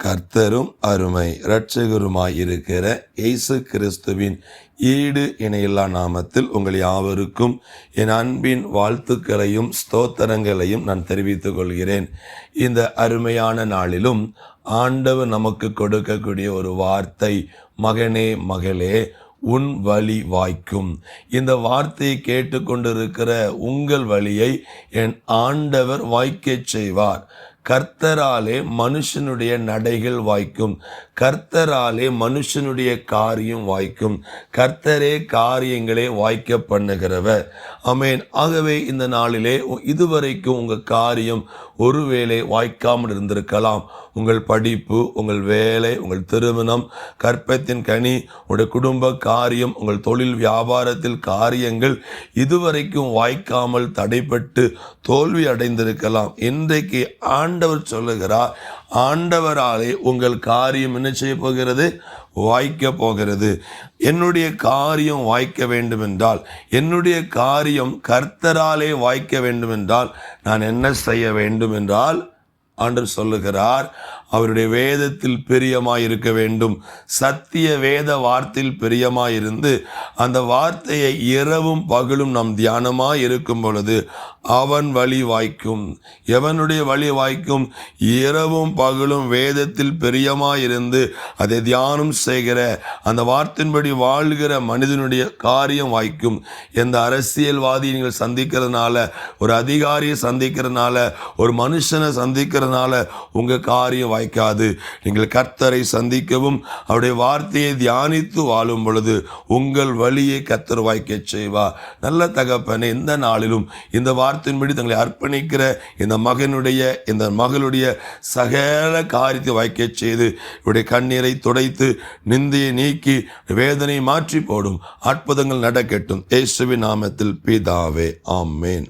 கர்த்தரும் அருமை இரட்சகருமாய் இருக்கிற இயேசு கிறிஸ்துவின் ஈடு இணையில்லா நாமத்தில் உங்கள் யாவருக்கும் என் அன்பின் வாழ்த்துக்களையும் ஸ்தோத்திரங்களையும் நான் தெரிவித்துக் கொள்கிறேன். இந்த அருமையான நாளிலும் ஆண்டவர் நமக்கு கொடுக்கக்கூடிய ஒரு வார்த்தை, மகனே மகளே உன் வழி வாய்க்கும். இந்த வார்த்தையை கேட்டுக்கொண்டிருக்கிற உங்கள் வழியை என் ஆண்டவர் வாய்க்கச் செய்வார். கர்த்தராலே மனுஷனுடைய நடைகள் வாய்க்கும். கர்த்தராலே மனுஷனுடைய காரியம் வாய்க்கும். கர்த்தரே காரியங்களே வாய்க்க பண்ணுகிறவர். ஆமென். ஆகவே இந்த நாளிலே இதுவரைக்கும் உங்கள் காரியம் ஒருவேளை வாய்க்காமல் இருந்திருக்கலாம். உங்கள் படிப்பு, உங்கள் வேலை, உங்கள் திருமணம், கற்பத்தின் கனி, உங்களுடைய குடும்ப காரியம், உங்கள் தொழில் வியாபாரத்தில் காரியங்கள் இதுவரைக்கும் வாய்க்காமல் தடைப்பட்டு தோல்வி அடைந்திருக்கலாம். இன்றைக்கு ஆண்டவர் சொல்லுகிறார், ஆண்டவராலே உங்கள் காரியம் என்ன செய்ய போகிறது? வாய்க்க போகிறது. என்னுடைய காரியம் வாய்க்க வேண்டுமென்றால், என்னுடைய காரியம் கர்த்தராலே வாய்க்க வேண்டுமென்றால் நான் என்ன செய்ய வேண்டும் என்றால், ஆண்டவர் சொல்லுகிறார், அவருடைய வேதத்தில் பிரியமாயிருக்க வேண்டும். சத்திய வேத வார்த்தையில் பிரியமாயிருந்து அந்த வார்த்தையை இரவும் பகலும் நாம் தியானமாய் இருக்கும் பொழுது அவன் வழி வாய்க்கும். எவனுடைய வழி வாய்க்கும்? இரவும் பகலும் வேதத்தில் பிரியமாயிருந்து அதை தியானம் செய்கிற, அந்த வார்த்தையின்படி வாழ்கிற மனிதனுடைய காரியம் வாய்க்கும். எந்த அரசியல்வாதியை நீங்கள் சந்திக்கிறதுனால, ஒரு அதிகாரியை சந்திக்கிறதுனால, ஒரு மனுஷனை சந்திக்கிறதுனால உங்கள் காரியம் வாய்க்காது. நீங்கள் கர்த்தரை சந்திக்கவும் அவருடைய வார்த்தையை தியானித்து வாழும் பொழுது உங்கள் வழியை கர்த்தர் வாய்க்கச் செய்வார். நல்ல தகப்பனே, இந்த நாளிலும் இந்த வார்த்தையின்படி தங்களை அர்ப்பணிக்கிற இந்த மகனுடைய, இந்த மகளுடைய சகல காரியத்தை வாய்க்கச் செய்து இவருடைய கண்ணீரை துடைத்து நிந்தையை நீக்கி வேதனை மாற்றி போடும். அற்புதங்கள் நடக்கட்டும். இயேசுவின் நாமத்தில் பிதாவே, ஆமென்.